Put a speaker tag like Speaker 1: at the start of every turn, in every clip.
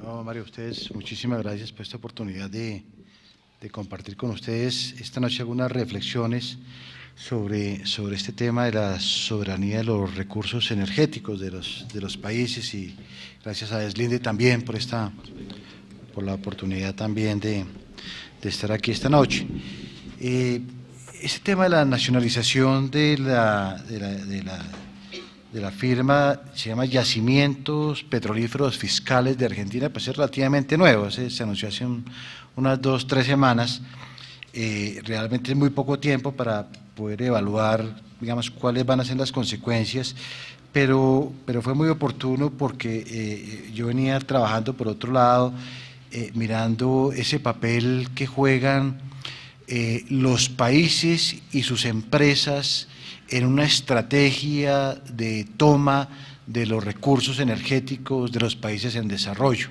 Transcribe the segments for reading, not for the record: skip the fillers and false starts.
Speaker 1: No, Mario, ustedes, muchísimas gracias por esta oportunidad de compartir con ustedes esta noche algunas reflexiones sobre este tema de la soberanía de los recursos energéticos de los países, y gracias a Deslinde también por la oportunidad también de estar aquí esta noche. Este tema de la nacionalización de la firma, se llama Yacimientos Petrolíferos Fiscales de Argentina, pues es relativamente nuevo, se anunció hace unas 2 o 3 semanas. Realmente es muy poco tiempo para poder evaluar, digamos, cuáles van a ser las consecuencias, pero fue muy oportuno porque yo venía trabajando por otro lado, mirando ese papel que juegan los países y sus empresas en una estrategia de toma de los recursos energéticos de los países en desarrollo.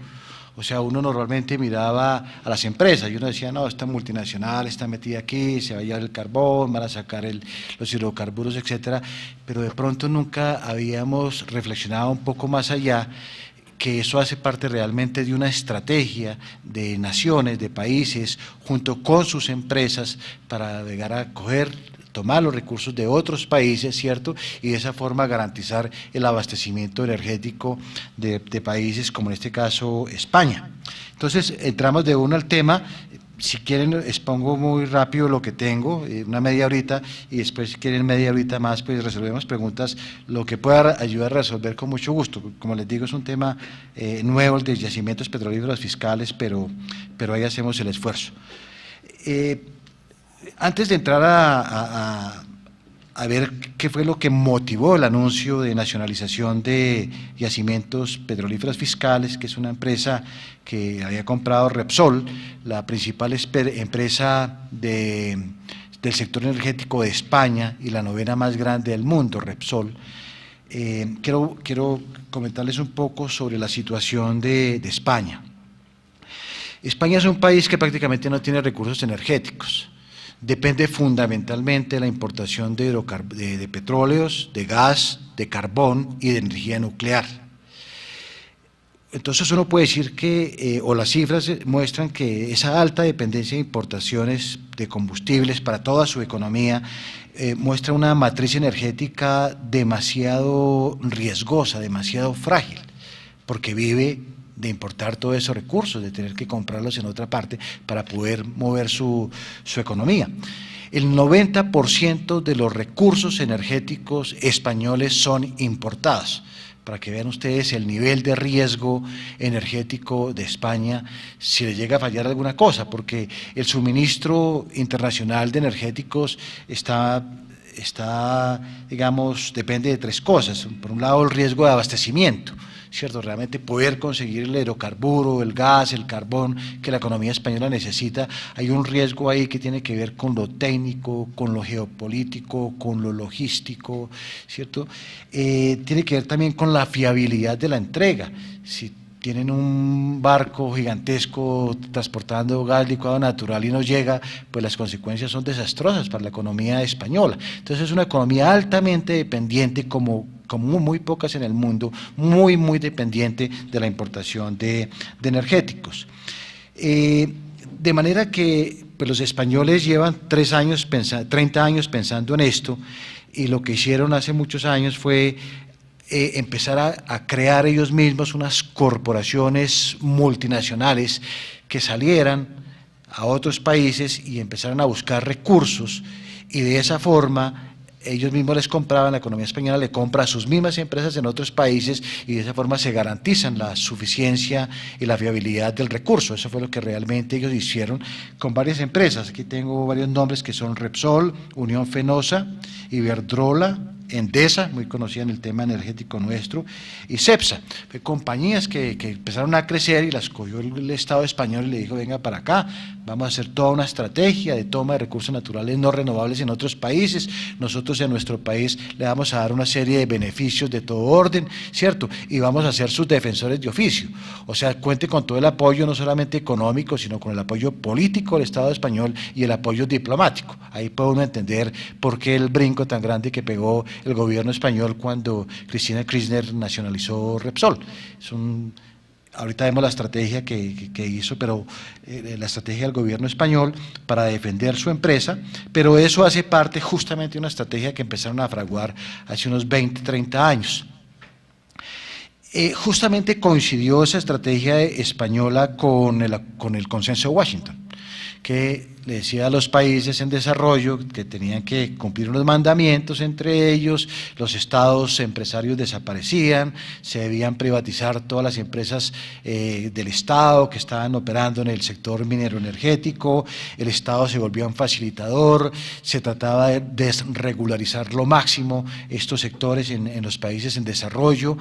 Speaker 1: O sea, uno normalmente miraba a las empresas y uno decía, no, esta multinacional está metida aquí, se va a llevar el carbón, van a sacar los hidrocarburos, etcétera, pero de pronto nunca habíamos reflexionado un poco más allá, que eso hace parte realmente de una estrategia de naciones, de países, junto con sus empresas, para llegar a tomar los recursos de otros países, ¿cierto? Y de esa forma garantizar el abastecimiento energético de países como en este caso España. Entonces, entramos de uno al tema. Si quieren, expongo muy rápido lo que tengo, una media horita, y después si quieren media horita más, pues resolvemos preguntas, lo que pueda ayudar a resolver con mucho gusto. Como les digo, es un tema nuevo, el de yacimientos petrolíferos fiscales, pero ahí hacemos el esfuerzo. Antes de entrar a ver qué fue lo que motivó el anuncio de nacionalización de Yacimientos Petrolíferos Fiscales, que es una empresa que había comprado Repsol, la principal empresa del sector energético de España y la 9ª más grande del mundo, Repsol. Quiero comentarles un poco sobre la situación de España. España es un país que prácticamente no tiene recursos energéticos. Depende fundamentalmente de la importación de petróleos, de gas, de carbón y de energía nuclear. Entonces uno puede decir que, o las cifras muestran que esa alta dependencia de importaciones de combustibles para toda su economía muestra una matriz energética demasiado riesgosa, demasiado frágil, porque vive de importar todos esos recursos, de tener que comprarlos en otra parte para poder mover su economía. El 90% de los recursos energéticos españoles son importados, para que vean ustedes el nivel de riesgo energético de España si le llega a fallar alguna cosa, porque el suministro internacional de energéticos digamos, depende de 3 cosas. Por un lado, el riesgo de abastecimiento, ¿cierto? Realmente poder conseguir el hidrocarburo, el gas, el carbón que la economía española necesita. Hay un riesgo ahí que tiene que ver con lo técnico, con lo geopolítico, con lo logístico, ¿cierto? Tiene que ver también con la fiabilidad de la entrega. Si tienen un barco gigantesco transportando gas licuado natural y no llega, pues las consecuencias son desastrosas para la economía española. Entonces es una economía altamente dependiente, como muy pocas en el mundo, muy dependiente de la importación de energéticos. De manera que pues los españoles llevan 30 años pensando en esto, y lo que hicieron hace muchos años fue empezar a crear ellos mismos unas corporaciones multinacionales que salieran a otros países y empezaran a buscar recursos, y de esa forma ellos mismos les compraban, la economía española le compra a sus mismas empresas en otros países, y de esa forma se garantizan la suficiencia y la fiabilidad del recurso. Eso fue lo que realmente ellos hicieron con varias empresas. Aquí tengo varios nombres que son Repsol, Unión Fenosa, Iberdrola, Endesa, muy conocida en el tema energético nuestro, y Cepsa, compañías que empezaron a crecer, y las cogió el Estado español y le dijo, venga para acá, vamos a hacer toda una estrategia de toma de recursos naturales no renovables en otros países, nosotros en nuestro país le vamos a dar una serie de beneficios de todo orden, ¿cierto? Y vamos a ser sus defensores de oficio. O sea, cuente con todo el apoyo, no solamente económico, sino con el apoyo político del Estado español y el apoyo diplomático. Ahí puede uno entender por qué el brinco tan grande que pegó el gobierno español cuando Cristina Kirchner nacionalizó Repsol. ahorita vemos la estrategia que hizo, pero la estrategia del gobierno español para defender su empresa, pero eso hace parte justamente de una estrategia que empezaron a fraguar hace unos 20, 30 años. Justamente coincidió esa estrategia española con el consenso de Washington, que le decía a los países en desarrollo que tenían que cumplir unos mandamientos, entre ellos los estados empresarios desaparecían, se debían privatizar todas las empresas del Estado que estaban operando en el sector minero energético, el Estado se volvía un facilitador, se trataba de desregularizar lo máximo estos sectores en los países en desarrollo,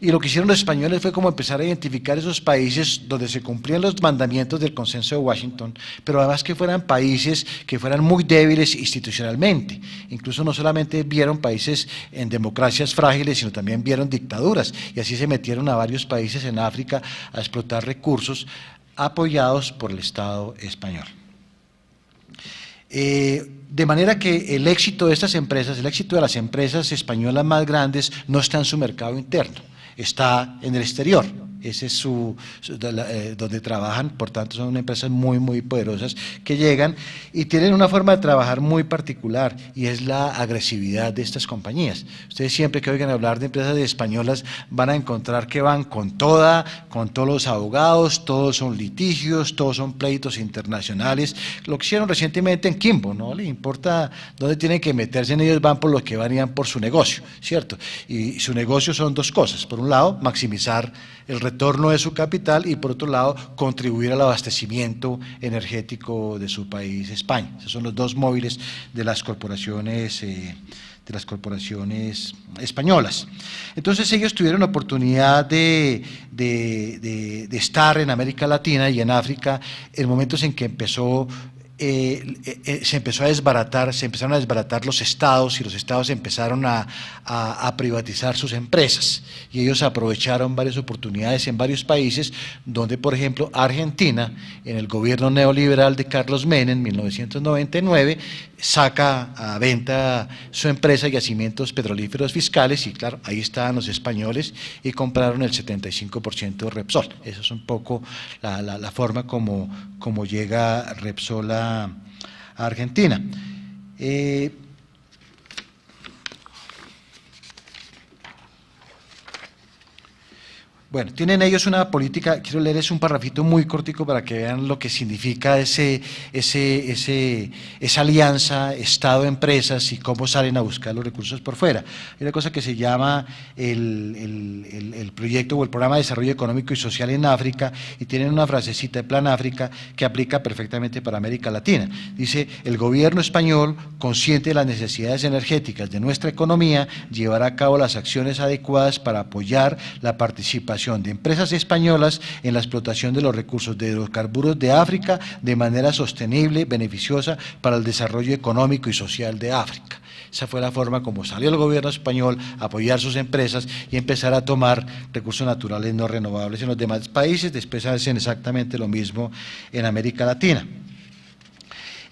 Speaker 1: y lo que hicieron los españoles fue como empezar a identificar esos países donde se cumplían los mandamientos del consenso de Washington, pero además que fueran países que fueran muy débiles institucionalmente. Incluso no solamente vieron países en democracias frágiles, sino también vieron dictaduras, y así se metieron a varios países en África a explotar recursos apoyados por el Estado español. De manera que el éxito de estas empresas, el éxito de las empresas españolas más grandes no está en su mercado interno, está en el exterior. Ese es donde trabajan, por tanto son empresas muy, muy poderosas que llegan y tienen una forma de trabajar muy particular, y es la agresividad de estas compañías. Ustedes siempre que oigan hablar de empresas españolas van a encontrar que van con todos los abogados, todos son litigios, todos son pleitos internacionales. Lo que hicieron recientemente en Kimbo, no le importa dónde tienen que meterse, en ellos van por lo que van y van por su negocio, ¿cierto? Y su negocio son dos cosas: por un lado, maximizar el retorno de su capital, y por otro lado, contribuir al abastecimiento energético de su país, España. Esos son los dos móviles de las corporaciones españolas. Entonces ellos tuvieron oportunidad de estar en América Latina y en África en momentos en que se empezaron a desbaratar los estados, y los estados empezaron a privatizar sus empresas, y ellos aprovecharon varias oportunidades en varios países, donde por ejemplo Argentina, en el gobierno neoliberal de Carlos Menem en 1999, saca a venta su empresa Yacimientos Petrolíferos Fiscales, y claro, ahí estaban los españoles y compraron el 75% de Repsol. Esa es un poco la forma como llega Repsol a Argentina. Bueno, tienen ellos una política, quiero leerles un parrafito muy cortico para que vean lo que significa esa alianza Estado-empresas y cómo salen a buscar los recursos por fuera. Hay una cosa que se llama el proyecto o el programa de desarrollo económico y social en África, y tienen una frasecita de Plan África que aplica perfectamente para América Latina. Dice: el gobierno español, consciente de las necesidades energéticas de nuestra economía, llevará a cabo las acciones adecuadas para apoyar la participación de empresas españolas en la explotación de los recursos de hidrocarburos de África de manera sostenible, beneficiosa para el desarrollo económico y social de África. Esa fue la forma como salió el gobierno español a apoyar sus empresas y empezar a tomar recursos naturales no renovables en los demás países. Después hacen exactamente lo mismo en América Latina.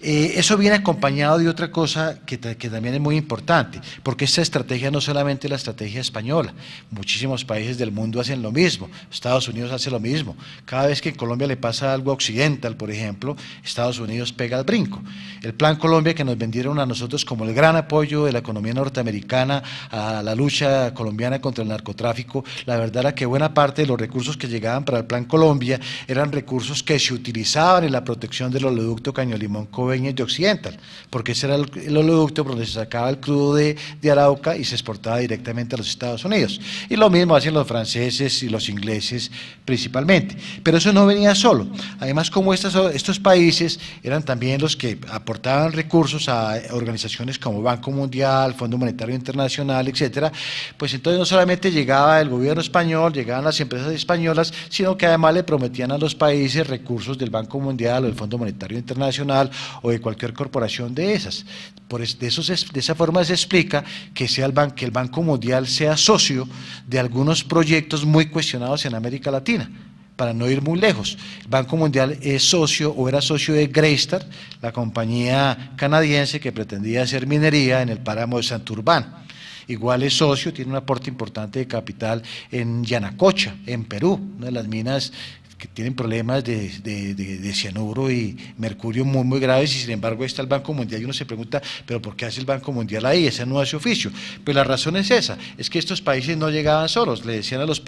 Speaker 1: Eso viene acompañado de otra cosa que también es muy importante, porque esta estrategia no solamente es la estrategia española, muchísimos países del mundo hacen lo mismo, Estados Unidos hace lo mismo. Cada vez que en Colombia le pasa algo occidental, por ejemplo, Estados Unidos pega el brinco. El Plan Colombia, que nos vendieron a nosotros como el gran apoyo de la economía norteamericana a la lucha colombiana contra el narcotráfico, la verdad era que buena parte de los recursos que llegaban para el Plan Colombia eran recursos que se utilizaban en la protección del oleoducto Caño Limón de Occidental, porque ese era el oleoducto por donde se sacaba el crudo de Arauca y se exportaba directamente a los Estados Unidos. Y lo mismo hacen los franceses y los ingleses principalmente. Pero eso no venía solo. Además, como estos países eran también los que aportaban recursos a organizaciones como Banco Mundial, Fondo Monetario Internacional, etcétera, pues entonces no solamente llegaba el gobierno español, llegaban las empresas españolas, sino que además le prometían a los países recursos del Banco Mundial o del Fondo Monetario Internacional o de cualquier corporación de esas. De esa forma se explica que el Banco Mundial sea socio de algunos proyectos muy cuestionados en América Latina. Para no ir muy lejos, el Banco Mundial es socio o era socio de Greystar, la compañía canadiense que pretendía hacer minería en el páramo de Santurbán. igual es socio, tiene un aporte importante de capital en Yanacocha, en Perú, una de las minas que tienen problemas de cianuro y mercurio muy graves, y sin embargo está el Banco Mundial y uno se pregunta, pero ¿por qué hace el Banco Mundial ahí? Ese no hace oficio. Pero la razón es esa, es que estos países no llegaban solos, le decían a los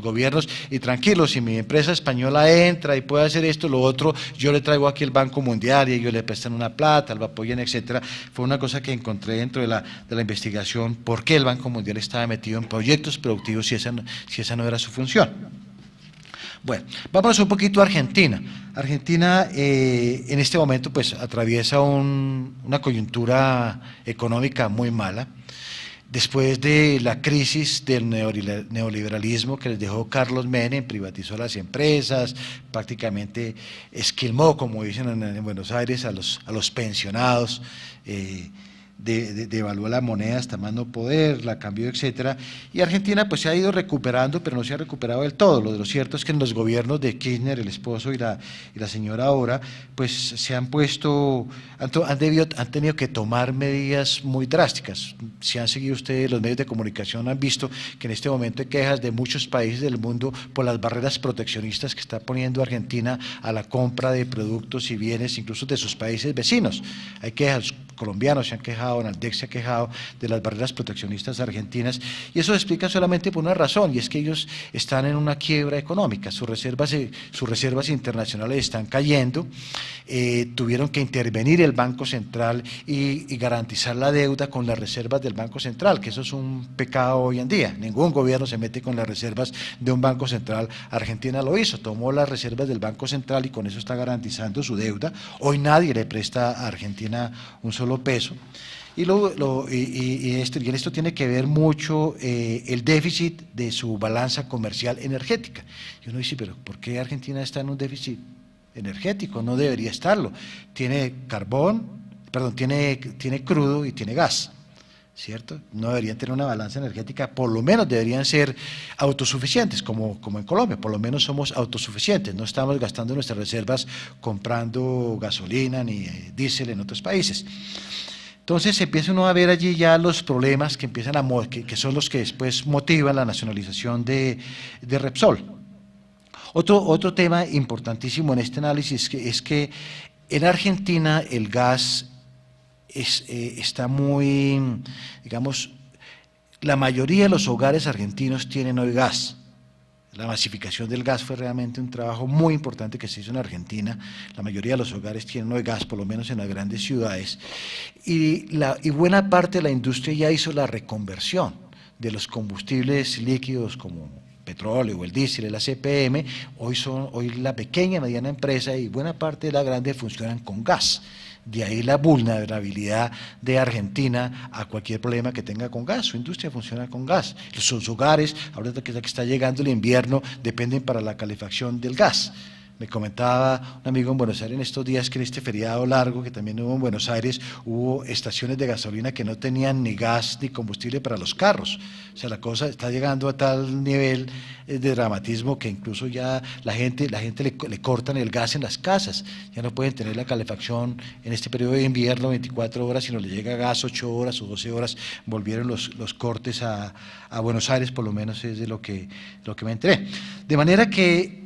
Speaker 1: gobiernos, y tranquilos, si mi empresa española entra y puede hacer esto, lo otro, yo le traigo aquí el Banco Mundial y ellos le prestan una plata, lo apoyan, etcétera. Fue una cosa que encontré dentro de la investigación, por qué el Banco Mundial estaba metido en proyectos productivos si esa no era su función. Bueno, vámonos un poquito a Argentina. Argentina en este momento pues atraviesa una coyuntura económica muy mala. Después de la crisis del neoliberalismo que les dejó Carlos Menem, privatizó las empresas, prácticamente esquilmó, como dicen en Buenos Aires, a los pensionados, devaluó la moneda hasta más no poder, la cambió, etcétera, y Argentina pues se ha ido recuperando, pero no se ha recuperado del todo. Lo cierto es que en los gobiernos de Kirchner, el esposo y la señora ahora, pues se han puesto, han tenido que tomar medidas muy drásticas. Si han seguido ustedes los medios de comunicación, han visto que en este momento hay quejas de muchos países del mundo por las barreras proteccionistas que está poniendo Argentina a la compra de productos y bienes, incluso de sus países vecinos. Hay quejas, colombianos se han quejado, Naldex se ha quejado de las barreras proteccionistas argentinas, y eso se explica solamente por una razón, y es que ellos están en una quiebra económica, sus reservas internacionales están cayendo, tuvieron que intervenir el Banco Central y garantizar la deuda con las reservas del Banco Central, que eso es un pecado hoy en día. Ningún gobierno se mete con las reservas de un Banco Central. Argentina lo hizo, tomó las reservas del Banco Central y con eso está garantizando su deuda. Hoy nadie le presta a Argentina un solo peso. Y en esto tiene que ver mucho el déficit de su balanza comercial energética. Y uno dice, pero ¿por qué Argentina está en un déficit energético? No debería estarlo. Tiene tiene crudo y tiene gas, ¿cierto? No deberían tener una balanza energética, por lo menos deberían ser autosuficientes, como en Colombia, por lo menos somos autosuficientes, no estamos gastando nuestras reservas comprando gasolina ni diésel en otros países. Entonces empieza uno a ver allí ya los problemas que empiezan que son los que después motivan la nacionalización de Repsol. Otro tema importantísimo en este análisis es que en Argentina el gas está muy, digamos, la mayoría de los hogares argentinos tienen hoy gas. La masificación del gas fue realmente un trabajo muy importante que se hizo en Argentina. La mayoría de los hogares tienen hoy gas, por lo menos en las grandes ciudades. Y buena parte de la industria ya hizo la reconversión de los combustibles líquidos como petróleo o el diésel, el ACPM. Hoy la pequeña y mediana empresa y buena parte de la grande funcionan con gas. De ahí la vulnerabilidad de Argentina a cualquier problema que tenga con gas. Su industria funciona con gas. Sus hogares, ahora que está llegando el invierno, dependen para la calefacción del gas. Me comentaba un amigo en Buenos Aires en estos días que en este feriado largo que también hubo en Buenos Aires, hubo estaciones de gasolina que no tenían ni gas ni combustible para los carros. O sea, la cosa está llegando a tal nivel de dramatismo que incluso ya la gente le cortan el gas en las casas. Ya no pueden tener la calefacción en este periodo de invierno 24 horas, sino le llega gas 8 horas o 12 horas. Volvieron los cortes a Buenos Aires, por lo menos es de lo que me enteré. De manera que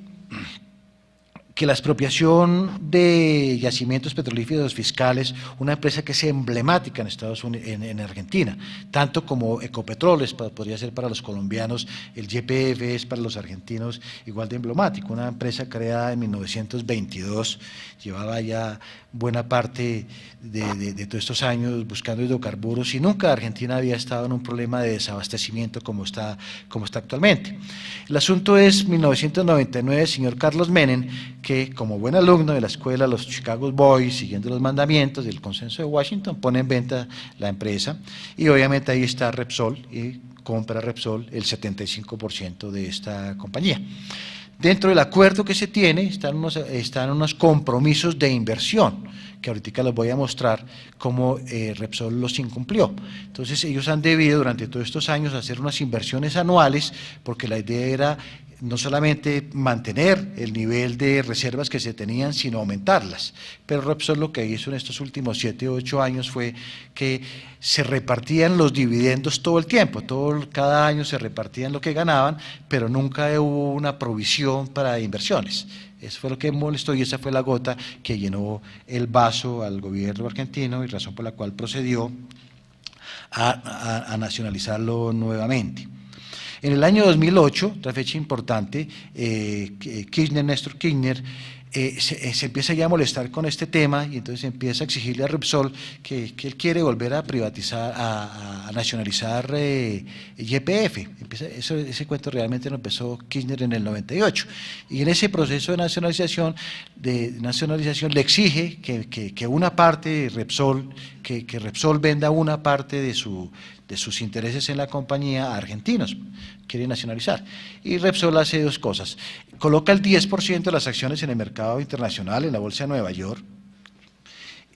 Speaker 1: la expropiación de yacimientos petrolíferos fiscales, una empresa que es emblemática en Estados Unidos, en Argentina, tanto como Ecopetrol podría ser para los colombianos, el YPF es para los argentinos igual de emblemático, una empresa creada en 1922, llevaba ya buena parte de todos estos años buscando hidrocarburos y nunca Argentina había estado en un problema de desabastecimiento como está actualmente. El asunto es 1999, señor Carlos Menem, que como buen alumno de la escuela, los Chicago Boys, siguiendo los mandamientos del consenso de Washington, pone en venta la empresa y obviamente ahí está Repsol y compra Repsol el 75% de esta compañía. Dentro del acuerdo que se tiene están unos compromisos de inversión, que ahorita les voy a mostrar cómo Repsol los incumplió. Entonces ellos han debido durante todos estos años hacer unas inversiones anuales, porque la idea era no solamente mantener el nivel de reservas que se tenían, sino aumentarlas. Pero Repsol lo que hizo en estos últimos 7 o 8 años fue que se repartían los dividendos todo el tiempo, cada año se repartían lo que ganaban, pero nunca hubo una provisión para inversiones. Eso fue lo que molestó y esa fue la gota que llenó el vaso al gobierno argentino y razón por la cual procedió a nacionalizarlo nuevamente. En el año 2008, otra fecha importante, Néstor Kirchner, se empieza ya a molestar con este tema y entonces empieza a exigirle a Repsol que él quiere volver a privatizar, a nacionalizar YPF. Ese cuento realmente lo empezó Kirchner en el 98 y en ese proceso de nacionalización le exige que una parte de Repsol, que Repsol venda una parte de sus intereses en la compañía a argentinos, quiere nacionalizar. Y Repsol hace dos cosas: coloca el 10% de las acciones en el mercado internacional, en la Bolsa de Nueva York,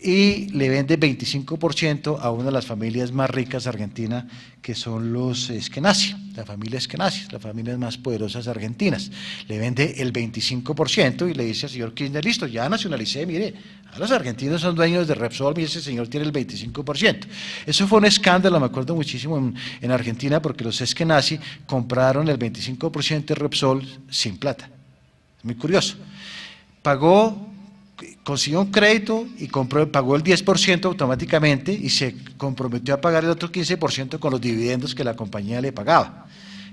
Speaker 1: y le vende 25% a una de las familias más ricas de Argentina, que son los Skenazy, la familia Skenazy, las familias más poderosas argentinas. Le vende el 25% y le dice al señor Kirchner: listo, ya nacionalicé, mire, ahora los argentinos son dueños de Repsol y ese señor tiene el 25%. Eso fue un escándalo, me acuerdo muchísimo en Argentina, porque los Skenazy compraron el 25% de Repsol sin plata. Es muy curioso. Consiguió un crédito y pagó el 10% automáticamente y se comprometió a pagar el otro 15% con los dividendos que la compañía le pagaba.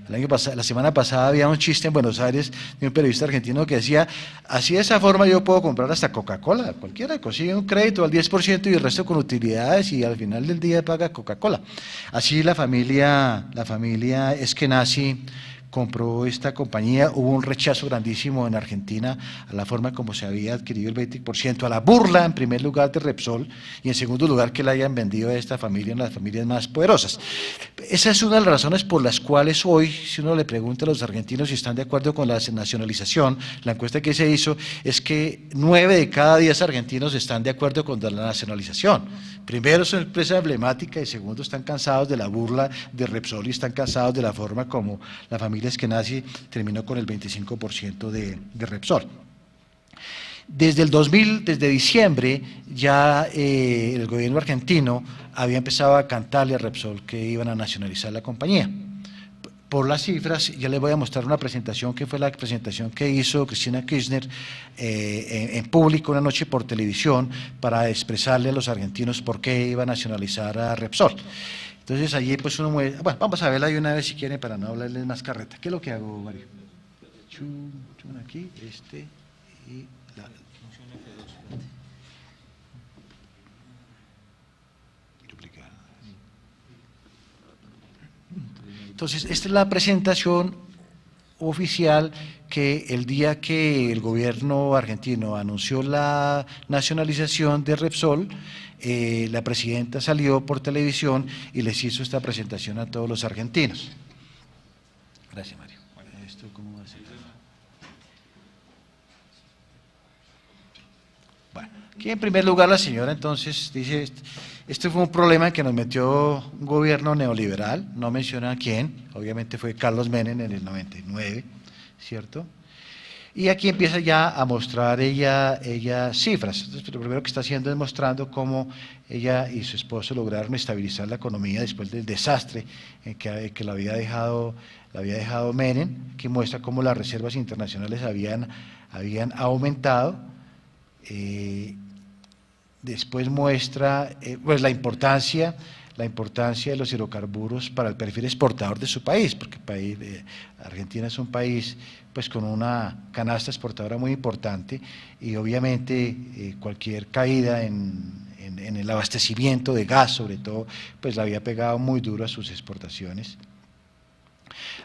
Speaker 1: La semana pasada había un chiste en Buenos Aires de un periodista argentino que decía: así de esa forma yo puedo comprar hasta Coca-Cola, cualquiera consigue un crédito al 10% y el resto con utilidades y al final del día paga Coca-Cola. Así la familia Skenazy compró esta compañía. Hubo un rechazo grandísimo en Argentina a la forma como se había adquirido el 20%, a la burla en primer lugar de Repsol y en segundo lugar que la hayan vendido a esta familia, una de las familias más poderosas. Esa es una de las razones por las cuales hoy, si uno le pregunta a los argentinos si están de acuerdo con la nacionalización, la encuesta que se hizo es que 9 de cada 10 argentinos están de acuerdo con la nacionalización. Primero, es una empresa emblemática y segundo, están cansados de la burla de Repsol y están cansados de la forma como la familia Skenazy terminó con el 25% de Repsol. Desde diciembre ya el gobierno argentino había empezado a cantarle a Repsol que iban a nacionalizar la compañía. Por las cifras, ya les voy a mostrar una presentación que fue la presentación que hizo Cristina Kirchner en público una noche por televisión para expresarle a los argentinos por qué iba a nacionalizar a Repsol. Entonces allí pues uno mueve, bueno, vamos a verla de una vez si quieren para no hablarles más carreta. ¿Qué es lo que hago, Mario? Chun aquí, y la... duplicar. Entonces esta es la presentación oficial que el día que el gobierno argentino anunció la nacionalización de Repsol, la presidenta salió por televisión y les hizo esta presentación a todos los argentinos. Gracias, Mario. ¿Esto cómo va a ser? Bueno, aquí en primer lugar la señora entonces dice: este fue un problema que nos metió un gobierno neoliberal, no menciona a quién, obviamente fue Carlos Menem en el 99, ¿cierto? Y aquí empieza ya a mostrar ella cifras. Entonces, lo primero que está haciendo es mostrando cómo ella y su esposo lograron estabilizar la economía después del desastre en que la había dejado Menem, que muestra cómo las reservas internacionales habían aumentado. Después muestra pues la importancia de los hidrocarburos para el perfil exportador de su país, porque Argentina es un país pues con una canasta exportadora muy importante y obviamente cualquier caída en el abastecimiento de gas, sobre todo, pues le había pegado muy duro a sus exportaciones.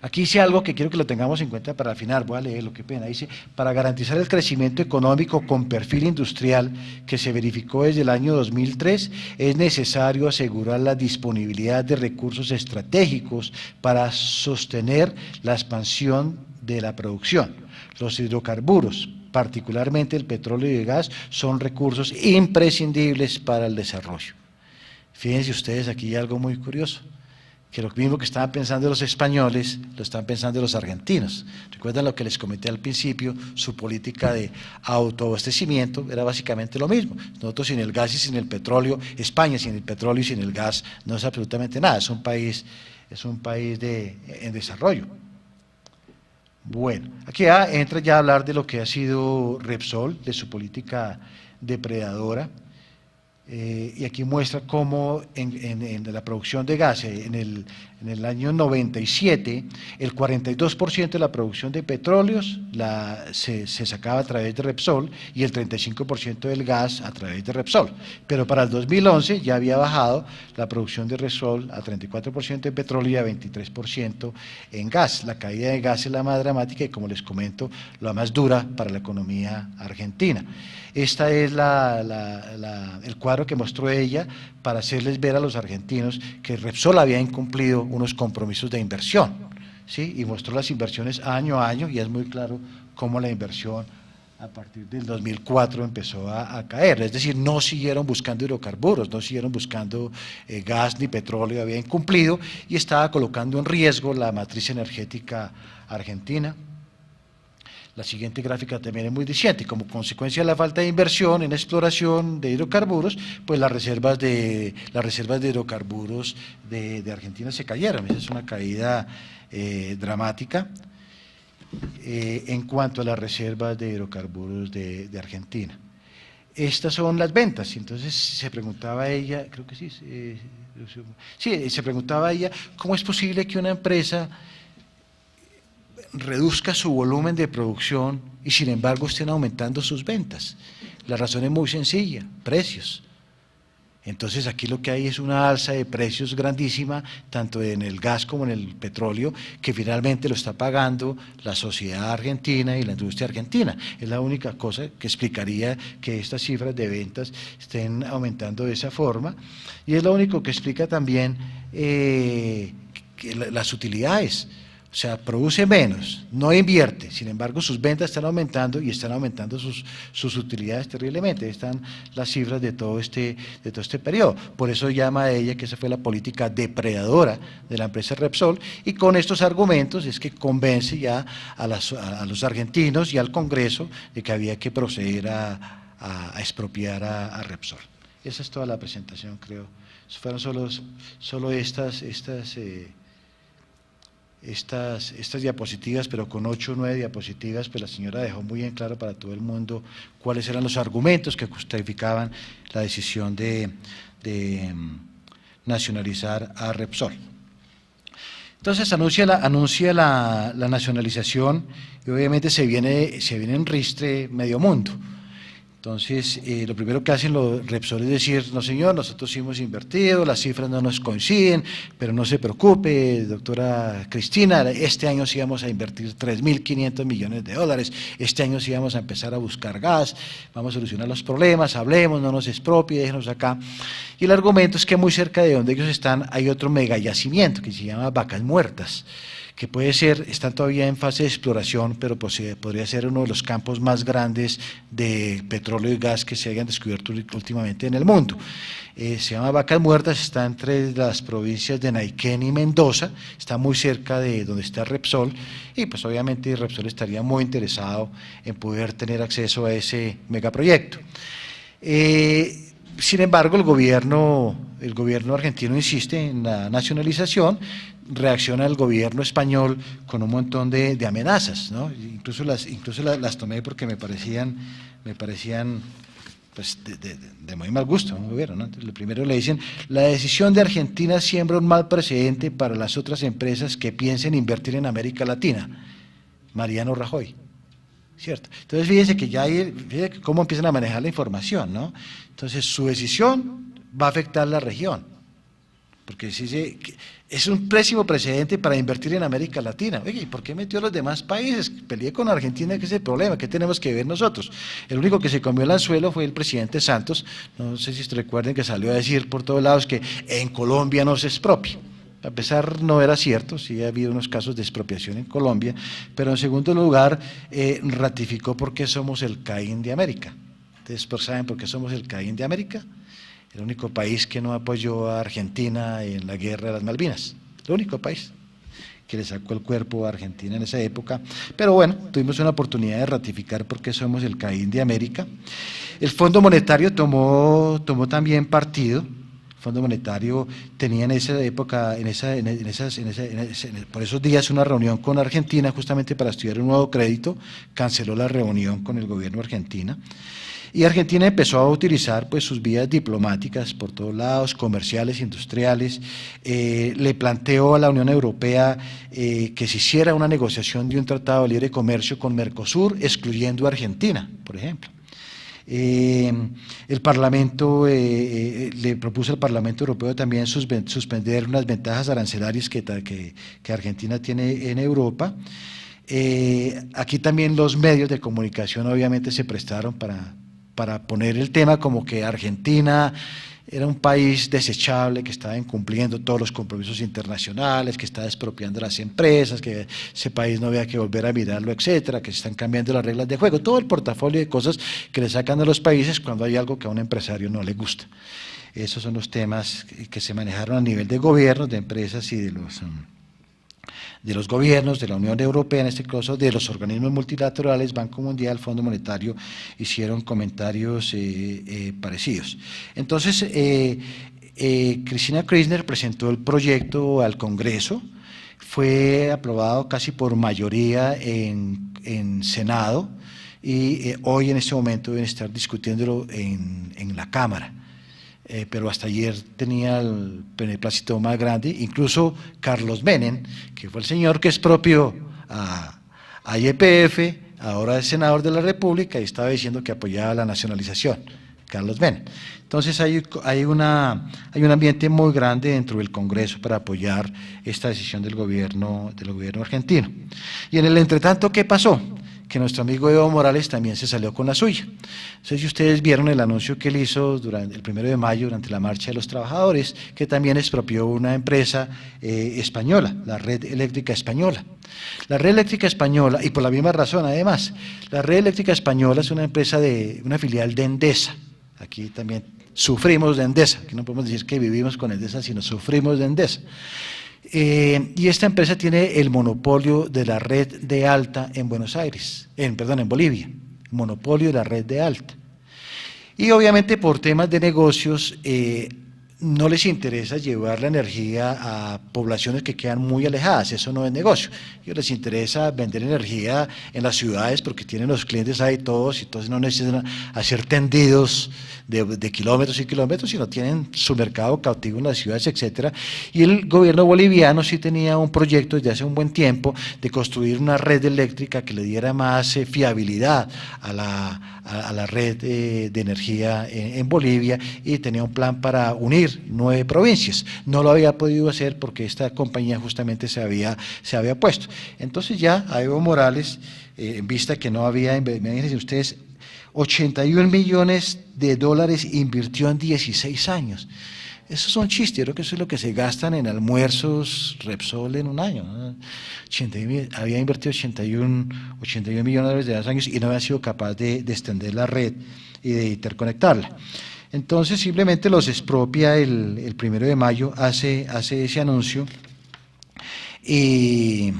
Speaker 1: Aquí dice algo que quiero que lo tengamos en cuenta para el final, voy a leerlo, qué pena. Dice: para garantizar el crecimiento económico con perfil industrial que se verificó desde el año 2003, es necesario asegurar la disponibilidad de recursos estratégicos para sostener la expansión de la producción. Los hidrocarburos, particularmente el petróleo y el gas, son recursos imprescindibles para el desarrollo. Fíjense ustedes, aquí hay algo muy curioso, que lo mismo que estaban pensando los españoles, lo están pensando los argentinos. Recuerdan lo que les comenté al principio, su política de autoabastecimiento era básicamente lo mismo. Nosotros sin el gas y sin el petróleo, España sin el petróleo y sin el gas no es absolutamente nada, es un país en desarrollo. Bueno, aquí entra ya a hablar de lo que ha sido Repsol, de su política depredadora. Y aquí muestra cómo en la producción de gas en el año 97 el 42% de la producción de petróleos se sacaba a través de Repsol y el 35% del gas a través de Repsol, pero para el 2011 ya había bajado la producción de Repsol a 34% en petróleo y a 23% en gas. La caída de gas es la más dramática y, como les comento, la más dura para la economía argentina. Esta es el cuadro que mostró ella para hacerles ver a los argentinos que Repsol había incumplido unos compromisos de inversión, ¿sí? Y mostró las inversiones año a año y es muy claro cómo la inversión a partir del 2004 empezó a caer, es decir, no siguieron buscando hidrocarburos, no siguieron buscando gas ni petróleo, había incumplido y estaba colocando en riesgo la matriz energética argentina. La siguiente gráfica también es muy diciente, y como consecuencia de la falta de inversión en exploración de hidrocarburos, pues las reservas de hidrocarburos de Argentina se cayeron. Esa es una caída dramática en cuanto a las reservas de hidrocarburos de Argentina. Estas son las ventas, entonces se preguntaba ella, creo que se preguntaba ella, ¿cómo es posible que una empresa reduzca su volumen de producción y sin embargo estén aumentando sus ventas? La razón es muy sencilla, precios. Entonces aquí lo que hay es una alza de precios grandísima, tanto en el gas como en el petróleo, que finalmente lo está pagando la sociedad argentina y la industria argentina. Es la única cosa que explicaría que estas cifras de ventas estén aumentando de esa forma, y es lo único que explica también que las utilidades. O sea, produce menos, no invierte, sin embargo sus ventas están aumentando y están aumentando sus utilidades terriblemente. Están las cifras de todo este periodo. Por eso llama a ella que esa fue la política depredadora de la empresa Repsol, y con estos argumentos es que convence ya a los argentinos y al Congreso de que había que proceder a expropiar a Repsol. Esa es toda la presentación, creo. Fueron solo estas diapositivas, pero con 8 o 9 diapositivas, pues la señora dejó muy en claro para todo el mundo cuáles eran los argumentos que justificaban la decisión de nacionalizar a Repsol. Entonces anuncia la nacionalización y obviamente se viene en ristre medio mundo. Entonces, lo primero que hacen los Repsol es decir, no señor, nosotros sí hemos invertido, las cifras no nos coinciden, pero no se preocupe, doctora Cristina, este año sí vamos a invertir 3.500 millones de dólares, este año sí vamos a empezar a buscar gas, vamos a solucionar los problemas, hablemos, no nos expropie, déjenos acá. Y el argumento es que muy cerca de donde ellos están hay otro mega yacimiento que se llama Vacas Muertas, que están todavía en fase de exploración, pero podría ser uno de los campos más grandes de petróleo y gas que se hayan descubierto últimamente en el mundo. Se llama Vacas Muertas, está entre las provincias de Neuquén y Mendoza, está muy cerca de donde está Repsol, y pues obviamente Repsol estaría muy interesado en poder tener acceso a ese megaproyecto. Sin embargo, el gobierno argentino insiste en la nacionalización, reacciona el gobierno español con un montón de amenazas, ¿no? Incluso las tomé porque me parecían pues, de muy mal gusto, un gobierno, ¿no? Entonces, lo primero le dicen, la decisión de Argentina siembra un mal precedente para las otras empresas que piensen invertir en América Latina. Mariano Rajoy. ¿Cierto? Entonces fíjense cómo empiezan a manejar la información, ¿no? Entonces su decisión va a afectar la región, porque es un pésimo precedente para invertir en América Latina. Oye, ¿y por qué metió a los demás países? Peleé con Argentina, ¿qué es el problema? ¿Qué tenemos que ver nosotros? El único que se comió el anzuelo fue el presidente Santos, no sé si recuerden que salió a decir por todos lados que en Colombia no se expropia. A pesar no era cierto, sí ha habido unos casos de expropiación en Colombia, pero en segundo lugar ratificó por qué somos el Caín de América. ¿Ustedes saben por qué somos el Caín de América? El único país que no apoyó a Argentina en la guerra de las Malvinas. el único país que le sacó el cuerpo a Argentina en esa época, pero bueno, tuvimos una oportunidad de ratificar porque somos el Caín de América. El Fondo Monetario tomó también partido. El Fondo Monetario tenía en esa época, por esos días, una reunión con Argentina justamente para estudiar un nuevo crédito, canceló la reunión con el gobierno argentino. Y Argentina empezó a utilizar pues sus vías diplomáticas por todos lados, comerciales, industriales. Le planteó a la Unión Europea que se hiciera una negociación de un tratado de libre comercio con Mercosur, excluyendo a Argentina, por ejemplo. El Parlamento le propuso al Parlamento Europeo también suspender unas ventajas arancelarias que Argentina tiene en Europa. Aquí también los medios de comunicación obviamente se prestaron para poner el tema como que Argentina era un país desechable, que estaba incumpliendo todos los compromisos internacionales, que estaba expropiando las empresas, que ese país no había que volver a mirarlo, etcétera, que se están cambiando las reglas de juego, todo el portafolio de cosas que le sacan a los países cuando hay algo que a un empresario no le gusta. Esos son los temas que se manejaron a nivel de gobiernos, de empresas y de los gobiernos, de la Unión Europea, en este caso de los organismos multilaterales, Banco Mundial, Fondo Monetario, hicieron comentarios parecidos. Entonces, Cristina Kirchner presentó el proyecto al Congreso, fue aprobado casi por mayoría en Senado y hoy en este momento deben estar discutiéndolo en la Cámara. Pero hasta ayer tenía el beneplácito más grande, incluso Carlos Menem, que fue el señor que expropió a YPF, ahora es senador de la República y estaba diciendo que apoyaba la nacionalización, Carlos Menem. Entonces hay un ambiente muy grande dentro del Congreso para apoyar esta decisión del gobierno argentino. Y en el entretanto, ¿qué pasó? Que nuestro amigo Evo Morales también se salió con la suya. No sé si ustedes vieron el anuncio que él hizo durante el 1 de mayo, durante la Marcha de los Trabajadores, que también expropió una empresa española, la Red Eléctrica Española. La Red Eléctrica Española, y por la misma razón además, la Red Eléctrica Española es una empresa una filial de Endesa. Aquí también sufrimos de Endesa, que no podemos decir que vivimos con Endesa, sino sufrimos de Endesa. Y esta empresa tiene el monopolio de la red de alta en Buenos Aires, en Bolivia, monopolio de la red de alta. Y obviamente por temas de negocios no les interesa llevar la energía a poblaciones que quedan muy alejadas, eso no es negocio. A ellos les interesa vender energía en las ciudades porque tienen los clientes ahí todos, y entonces no necesitan hacer tendidos de kilómetros y kilómetros, sino tienen su mercado cautivo en las ciudades, etcétera. Y el gobierno boliviano sí tenía un proyecto desde hace un buen tiempo de construir una red eléctrica que le diera más fiabilidad a la red de energía en Bolivia, y tenía un plan para unir 9 provincias. No lo había podido hacer porque esta compañía justamente se había puesto. Entonces ya a Evo Morales, en vista que no había, imagínense ustedes, 81 millones de dólares invirtió en 16 años. Eso es un chiste, yo creo que eso es lo que se gastan en almuerzos Repsol en un año, ¿no? Había invertido 81 millones de dólares de 2 años y no había sido capaz de extender la red y de interconectarla. Entonces simplemente los expropia el 1 de mayo, hace ese anuncio y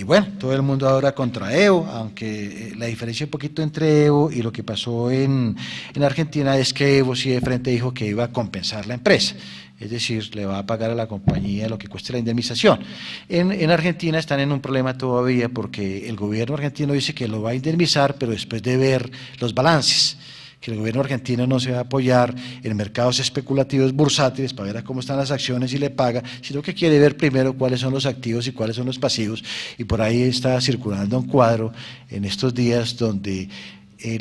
Speaker 1: bueno, todo el mundo ahora contra Evo, aunque la diferencia un poquito entre Evo y lo que pasó en Argentina es que Evo sí de frente dijo que iba a compensar la empresa, es decir, le va a pagar a la compañía lo que cueste la indemnización. En Argentina están en un problema todavía porque el gobierno argentino dice que lo va a indemnizar, pero después de ver los balances, que el gobierno argentino no se va a apoyar en mercados especulativos bursátiles para ver a cómo están las acciones y le paga, sino que quiere ver primero cuáles son los activos y cuáles son los pasivos, y por ahí está circulando un cuadro en estos días donde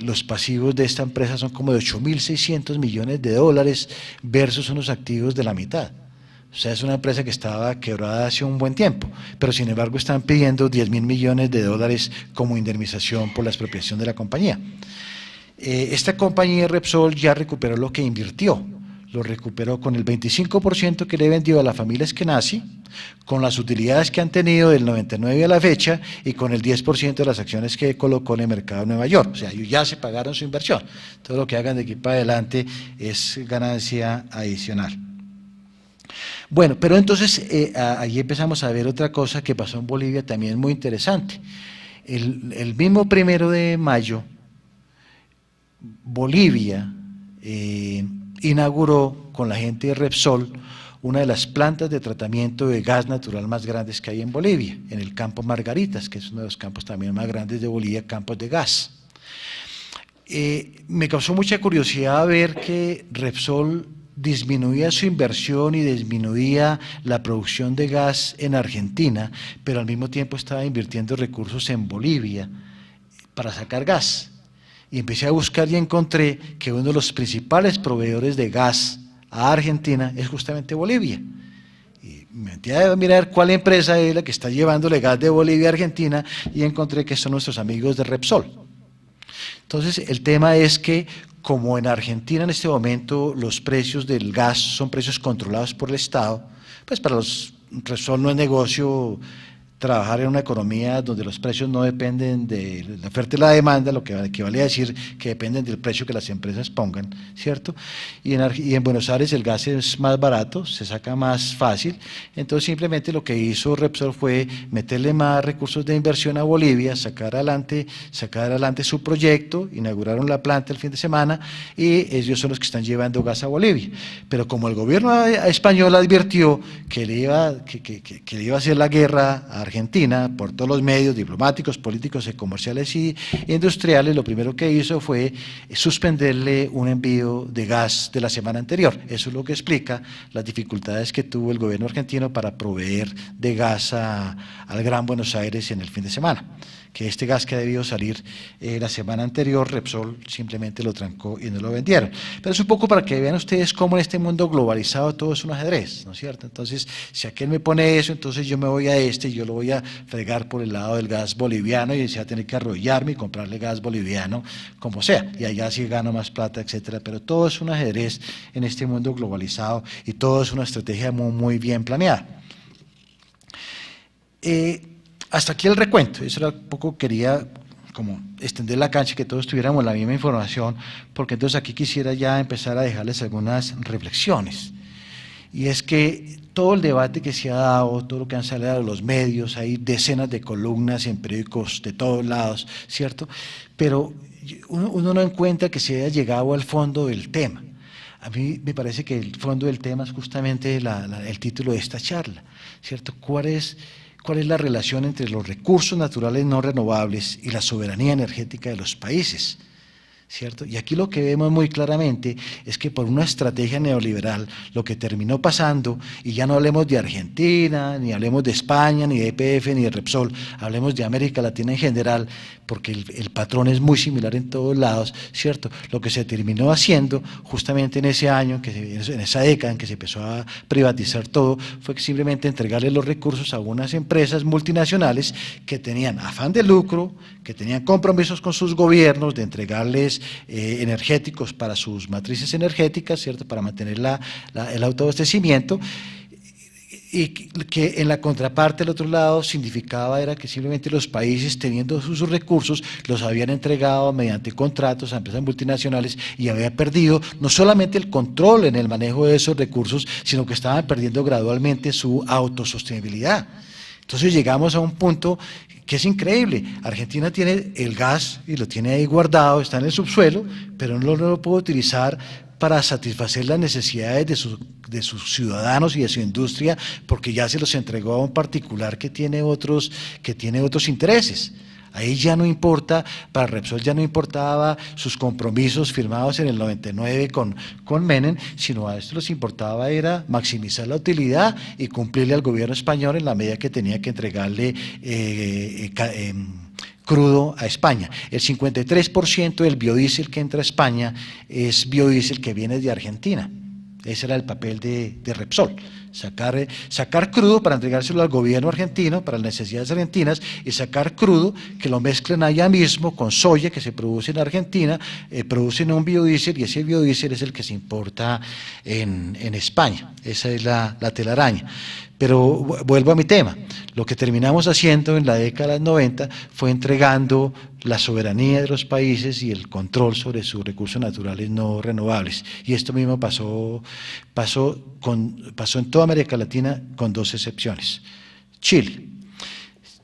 Speaker 1: los pasivos de esta empresa son como de 8.600 millones de dólares versus unos activos de la mitad. O sea, es una empresa que estaba quebrada hace un buen tiempo, pero sin embargo están pidiendo 10.000 millones de dólares como indemnización por la expropiación de la compañía. Esta compañía Repsol ya recuperó lo que invirtió, lo recuperó con el 25% que le vendió a la familia Eskenazi, con las utilidades que han tenido del 99 a la fecha y con el 10% de las acciones que colocó en el mercado de Nueva York. O sea, ellos ya se pagaron su inversión. Todo lo que hagan de aquí para adelante es ganancia adicional. Bueno, pero entonces ahí empezamos a ver otra cosa que pasó en Bolivia también muy interesante. El mismo 1 de mayo, Bolivia inauguró con la gente de Repsol una de las plantas de tratamiento de gas natural más grandes que hay en Bolivia, en el campo Margaritas, que es uno de los campos también más grandes de Bolivia, campos de gas. Me causó mucha curiosidad ver que Repsol disminuía su inversión y disminuía la producción de gas en Argentina, pero al mismo tiempo estaba invirtiendo recursos en Bolivia para sacar gas. Y empecé a buscar y encontré que uno de los principales proveedores de gas a Argentina es justamente Bolivia. Y me metí a mirar cuál empresa es la que está llevándole gas de Bolivia a Argentina y encontré que son nuestros amigos de Repsol. Entonces, el tema es que como en Argentina en este momento los precios del gas son precios controlados por el Estado, pues para los Repsol no es negocio trabajar en una economía donde los precios no dependen de la oferta y la demanda, lo que equivale a decir que dependen del precio que las empresas pongan, ¿cierto? Y en Buenos Aires el gas es más barato, se saca más fácil, entonces simplemente lo que hizo Repsol fue meterle más recursos de inversión a Bolivia, sacar adelante su proyecto, inauguraron la planta el fin de semana y ellos son los que están llevando gas a Bolivia. Pero como el gobierno español advirtió que le iba a hacer la guerra a Argentina por todos los medios diplomáticos, políticos, comerciales y industriales, lo primero que hizo fue suspenderle un envío de gas de la semana anterior. Eso es lo que explica las dificultades que tuvo el gobierno argentino para proveer de gas al Gran Buenos Aires en el fin de semana. Que este gas que ha debido salir la semana anterior, Repsol simplemente lo trancó y no lo vendieron. Pero es un poco para que vean ustedes cómo en este mundo globalizado todo es un ajedrez, ¿no es cierto? Entonces, si aquel me pone eso, entonces yo me voy a este y yo lo voy a fregar por el lado del gas boliviano y se va a tener que arrollarme y comprarle gas boliviano, como sea, y allá sí gano más plata, etcétera. Pero todo es un ajedrez en este mundo globalizado y todo es una estrategia muy, muy bien planeada. Hasta aquí el recuento, eso era un poco, quería como extender la cancha y que todos tuviéramos la misma información, porque entonces aquí quisiera ya empezar a dejarles algunas reflexiones. Y es que todo el debate que se ha dado, todo lo que han salido de los medios, hay decenas de columnas en periódicos de todos lados, ¿cierto? Pero uno no encuentra que se haya llegado al fondo del tema. A mí me parece que el fondo del tema es justamente el título de esta charla, ¿cierto? ¿Cuál es la relación entre los recursos naturales no renovables y la soberanía energética de los países? ¿Cierto? Y aquí lo que vemos muy claramente es que por una estrategia neoliberal lo que terminó pasando, y ya no hablemos de Argentina, ni hablemos de España, ni de YPF, ni de Repsol, hablemos de América Latina en general, porque el patrón es muy similar en todos lados, ¿cierto? Lo que se terminó haciendo justamente en ese año, en esa década en que se empezó a privatizar todo, fue que simplemente entregarle los recursos a unas empresas multinacionales que tenían afán de lucro, que tenían compromisos con sus gobiernos de entregarles energéticos para sus matrices energéticas, ¿cierto? Para mantener el autoabastecimiento, y que en la contraparte del otro lado significaba era que simplemente los países teniendo sus recursos los habían entregado mediante contratos a empresas multinacionales y habían perdido no solamente el control en el manejo de esos recursos, sino que estaban perdiendo gradualmente su autosostenibilidad. Entonces llegamos a un punto que es increíble. Argentina tiene el gas y lo tiene ahí guardado, está en el subsuelo, pero no lo puede utilizar para satisfacer las necesidades de sus ciudadanos y de su industria, porque ya se los entregó a un particular que tiene otros intereses. Ahí ya no importa, para Repsol ya no importaba sus compromisos firmados en el 99 con Menem, sino a esto les importaba era maximizar la utilidad y cumplirle al gobierno español en la medida que tenía que entregarle crudo a España. El 53% del biodiesel que entra a España es biodiesel que viene de Argentina. Ese era el papel de Repsol, sacar crudo para entregárselo al gobierno argentino, para las necesidades argentinas, y sacar crudo que lo mezclan allá mismo con soya que se produce en Argentina, producen un biodiesel y ese biodiesel es el que se importa en España. Esa es la telaraña. Pero vuelvo a mi tema, lo que terminamos haciendo en la década de los 90 fue entregando la soberanía de los países y el control sobre sus recursos naturales no renovables. Y esto mismo pasó en toda América Latina con dos excepciones. Chile.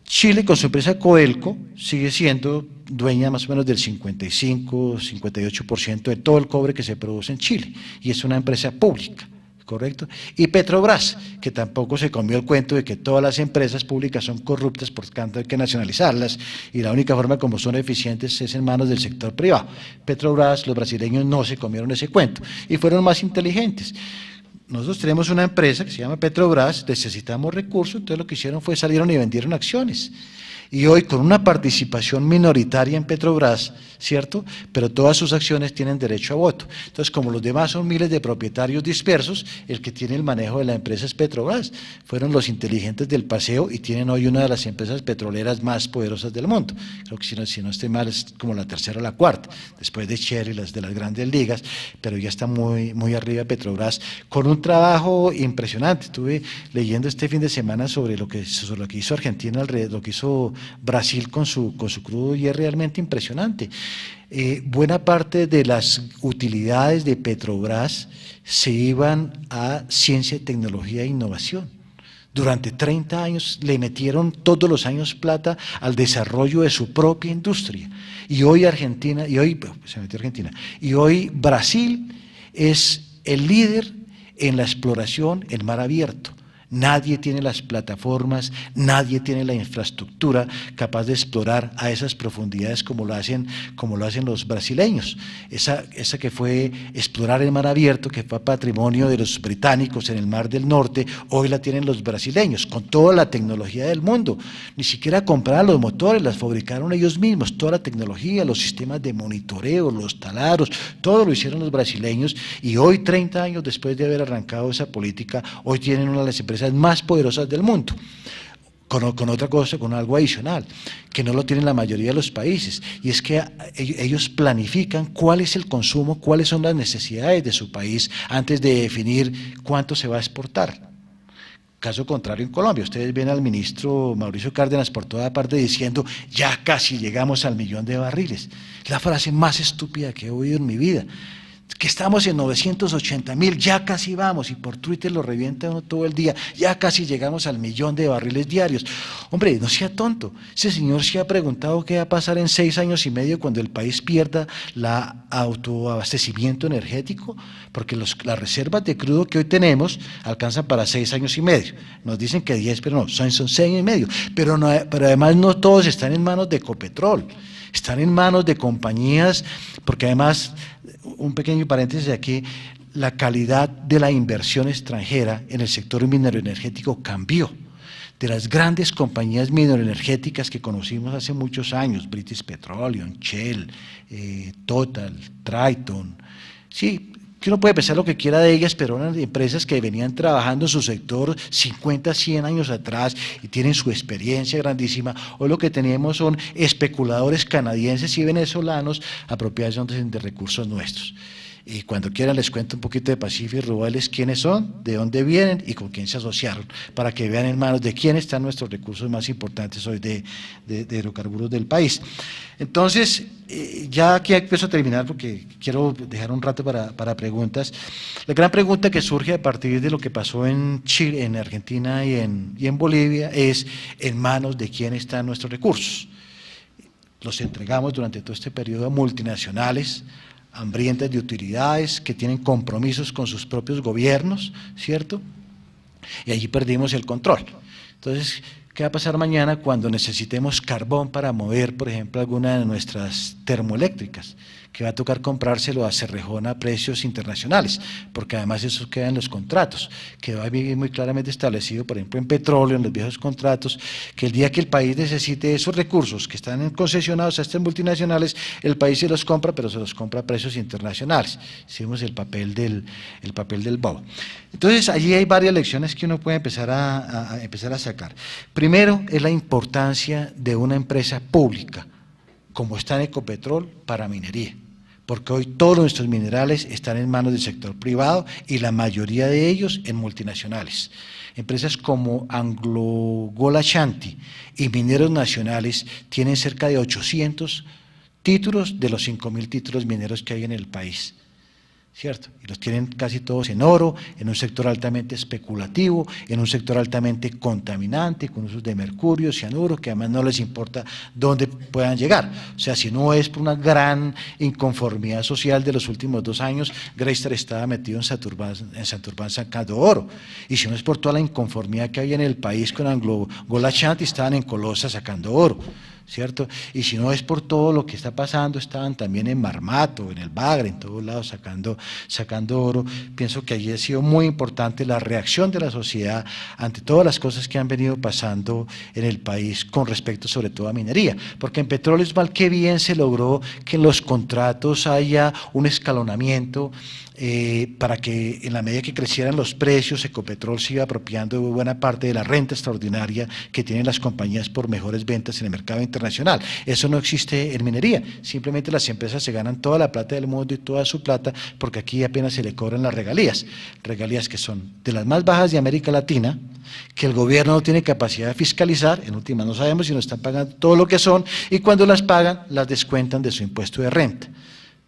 Speaker 1: Chile con su empresa Codelco sigue siendo dueña más o menos del 55-58% de todo el cobre que se produce en Chile y es una empresa pública. ¿Correcto? Y Petrobras, que tampoco se comió el cuento de que todas las empresas públicas son corruptas, por tanto hay que nacionalizarlas, y la única forma como son eficientes es en manos del sector privado. Petrobras, los brasileños no se comieron ese cuento, y fueron más inteligentes. Nosotros tenemos una empresa que se llama Petrobras, necesitamos recursos, entonces lo que hicieron fue salieron y vendieron acciones. Y hoy con una participación minoritaria en Petrobras, ¿cierto? Pero todas sus acciones tienen derecho a voto. Entonces, como los demás son miles de propietarios dispersos, el que tiene el manejo de la empresa es Petrobras. Fueron los inteligentes del paseo y tienen hoy una de las empresas petroleras más poderosas del mundo. Creo que si no estoy mal es como la tercera o la cuarta, después de Shell y las de las grandes ligas, pero ya está muy arriba Petrobras, con un trabajo impresionante. Estuve leyendo este fin de semana sobre lo que hizo Argentina, lo que hizo Brasil con su crudo y es realmente impresionante. Buena parte de las utilidades de Petrobras se iban a ciencia, tecnología e innovación. Durante 30 años le metieron todos los años plata al desarrollo de su propia industria. Y hoy Brasil es el líder en la exploración en mar abierto. Nadie tiene las plataformas, nadie tiene la infraestructura capaz de explorar a esas profundidades como lo hacen los brasileños. Esa que fue explorar el mar abierto, que fue patrimonio de los británicos en el Mar del Norte, hoy la tienen los brasileños, con toda la tecnología del mundo. Ni siquiera compraron los motores, las fabricaron ellos mismos, toda la tecnología, los sistemas de monitoreo, los taladros, todo lo hicieron los brasileños y hoy, 30 años después de haber arrancado esa política, hoy tienen una de las empresas más poderosas del mundo, con otra cosa, con algo adicional, que no lo tienen la mayoría de los países, y es que ellos planifican cuál es el consumo, cuáles son las necesidades de su país antes de definir cuánto se va a exportar. Caso contrario en Colombia, ustedes ven al ministro Mauricio Cárdenas por toda parte diciendo ya casi llegamos al 1.000.000 de barriles. Es la frase más estúpida que he oído en mi vida. Que estamos en 980.000, ya casi vamos, y por Twitter lo revienta uno todo el día, ya casi llegamos al 1.000.000 de barriles diarios. Hombre, no sea tonto, ese señor se ha preguntado qué va a pasar en 6 años y medio cuando el país pierda el autoabastecimiento energético, porque las reservas de crudo que hoy tenemos alcanzan para 6 años y medio, nos dicen que 10, pero no, son 6 años y medio, pero además no todos están en manos de Ecopetrol, están en manos de compañías, porque además, un pequeño paréntesis aquí, la calidad de la inversión extranjera en el sector mineroenergético cambió. De las grandes compañías mineroenergéticas que conocimos hace muchos años, British Petroleum, Shell, Total, Triton, sí, que uno puede pensar lo que quiera de ellas, pero eran empresas que venían trabajando en su sector 50, 100 años atrás y tienen su experiencia grandísima. Hoy lo que tenemos son especuladores canadienses y venezolanos apropiándose de recursos nuestros. Y cuando quieran les cuento un poquito de Pacífico y Rubiales, quiénes son, de dónde vienen y con quién se asociaron, para que vean en manos de quién están nuestros recursos más importantes hoy de hidrocarburos del país. Entonces, ya aquí empiezo a terminar porque quiero dejar un rato para preguntas. La gran pregunta que surge a partir de lo que pasó en Chile, en Argentina y en Bolivia es en manos de quién están nuestros recursos. Los entregamos durante todo este periodo a multinacionales, hambrientas de utilidades, que tienen compromisos con sus propios gobiernos, ¿cierto? Y allí perdimos el control. Entonces, ¿qué va a pasar mañana cuando necesitemos carbón para mover, por ejemplo, alguna de nuestras termoeléctricas? Que va a tocar comprárselo a Cerrejón a precios internacionales, porque además eso queda en los contratos, que va a vivir muy claramente establecido, por ejemplo, en petróleo, en los viejos contratos, que el día que el país necesite esos recursos que están concesionados a estas multinacionales, el país se los compra, pero se los compra a precios internacionales. Hicimos el papel del bobo. Entonces, allí hay varias lecciones que uno puede empezar a sacar. Primero, es la importancia de una empresa pública, como está en Ecopetrol, para minería. porque hoy todos nuestros minerales están en manos del sector privado y la mayoría de ellos en multinacionales. Empresas como Anglo Gold Ashanti y Mineros Nacionales tienen cerca de 800 títulos de los 5.000 títulos mineros que hay en el país, ¿cierto? Y los tienen casi todos en oro, en un sector altamente especulativo, en un sector altamente contaminante, con usos de mercurio, cianuro, que además no les importa dónde puedan llegar. O sea, si no es por una gran inconformidad social de los últimos 2 años, Greystar estaba metido en Santurbán sacando oro. Y si no es por toda la inconformidad que hay en el país con Anglo Gold Ashanti, estaban en Colosa sacando oro, ¿cierto? Y si no es por todo lo que está pasando, estaban también en Marmato, en el Bagre, en todos lados sacando oro. Pienso que allí ha sido muy importante la reacción de la sociedad ante todas las cosas que han venido pasando en el país con respecto sobre todo a minería, porque en Petróleos Val, qué bien se logró que en los contratos haya un escalonamiento para que en la medida que crecieran los precios, Ecopetrol se iba apropiando de buena parte de la renta extraordinaria que tienen las compañías por mejores ventas en el mercado internacional. Eso no existe en minería, simplemente las empresas se ganan toda la plata del mundo y toda su plata porque aquí apenas se le cobran las regalías que son de las más bajas de América Latina, que el gobierno no tiene capacidad de fiscalizar, en última no sabemos si nos están pagando todo lo que son, y cuando las pagan las descuentan de su impuesto de renta.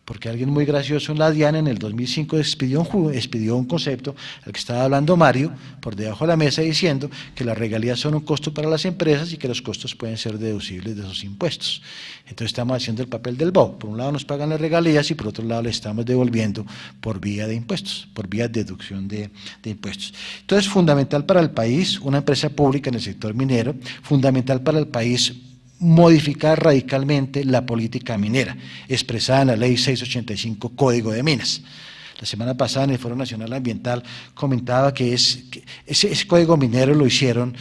Speaker 1: Porque alguien muy gracioso en la DIAN en el 2005 expidió un concepto al que estaba hablando Mario por debajo de la mesa diciendo que las regalías son un costo para las empresas y que los costos pueden ser deducibles de esos impuestos. Entonces estamos haciendo el papel del bobo. Por un lado nos pagan las regalías y por otro lado le estamos devolviendo por vía de impuestos, por vía de deducción de impuestos. Entonces, fundamental para el país, una empresa pública en el sector minero, fundamental para el país modificar radicalmente la política minera, expresada en la Ley 685, Código de Minas. La semana pasada en el Foro Nacional Ambiental comentaba que ese código minero lo hicieron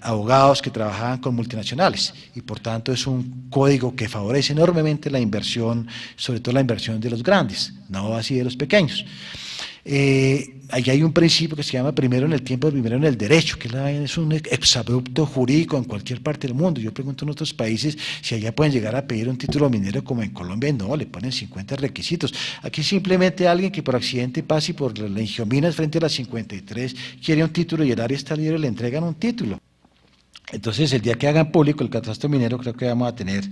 Speaker 1: abogados que trabajaban con multinacionales y por tanto es un código que favorece enormemente la inversión, sobre todo la inversión de los grandes, no así de los pequeños. Allí hay un principio que se llama primero en el tiempo, primero en el derecho, que es un exabrupto jurídico en cualquier parte del mundo. Yo pregunto en otros países si allá pueden llegar a pedir un título minero como en Colombia, no, le ponen 50 requisitos. Aquí simplemente alguien que por accidente pase por la Ingiominas frente a la 53 quiere un título y el área está libre, le entregan un título. Entonces, el día que hagan público el catastro minero, creo que vamos a tener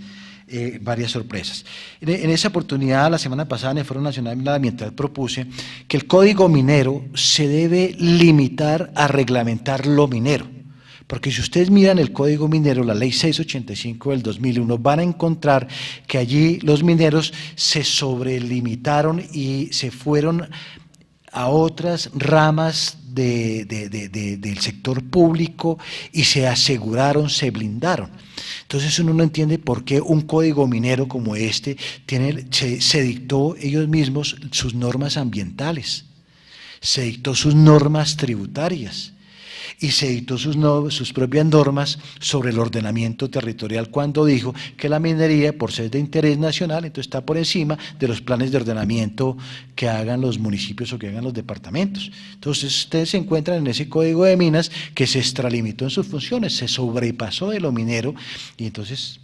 Speaker 1: varias sorpresas. En esa oportunidad, la semana pasada en el Foro Nacional Ambiental propuse que el Código Minero se debe limitar a reglamentar lo minero. Porque si ustedes miran el Código Minero, la Ley 685 del 2001, van a encontrar que allí los mineros se sobrelimitaron y se fueron a otras ramas del sector público y se aseguraron, se blindaron. Entonces uno no entiende por qué un código minero como este se dictó ellos mismos sus normas ambientales, se dictó sus normas tributarias y se dictó sus propias normas sobre el ordenamiento territorial cuando dijo que la minería, por ser de interés nacional, entonces está por encima de los planes de ordenamiento que hagan los municipios o que hagan los departamentos. Entonces ustedes se encuentran en ese Código de Minas que se extralimitó en sus funciones, se sobrepasó de lo minero y entonces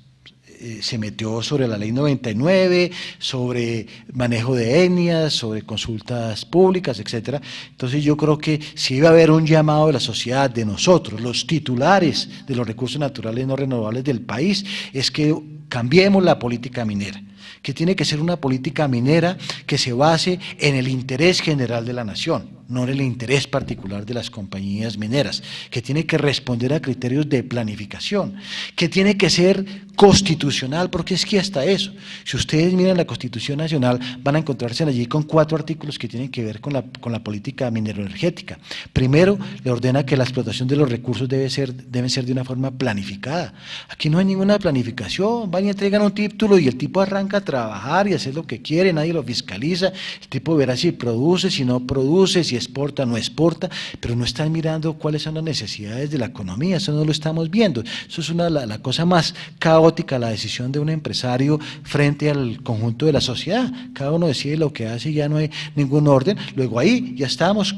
Speaker 1: se metió sobre la ley 99, sobre manejo de etnias, sobre consultas públicas, etcétera. Entonces yo creo que si iba a haber un llamado de la sociedad, de nosotros, los titulares de los recursos naturales no renovables del país, es que cambiemos la política minera, que tiene que ser una política minera que se base en el interés general de la nación, no en el interés particular de las compañías mineras, que tiene que responder a criterios de planificación, que tiene que ser constitucional, porque es que hasta eso, si ustedes miran la Constitución Nacional, van a encontrarse allí con 4 artículos que tienen que ver con la política mineroenergética. Primero, le ordena que la explotación de los recursos deben ser de una forma planificada. Aquí no hay ninguna planificación, van y entregan un título y el tipo arranca a trabajar y hacer lo que quiere, nadie lo fiscaliza, el tipo verá si produce, si no produce, si exporta, no exporta, pero no están mirando cuáles son las necesidades de la economía, eso no lo estamos viendo. Eso es la cosa más caótica, la decisión de un empresario frente al conjunto de la sociedad. Cada uno decide lo que hace y ya no hay ningún orden. Luego ahí ya estamos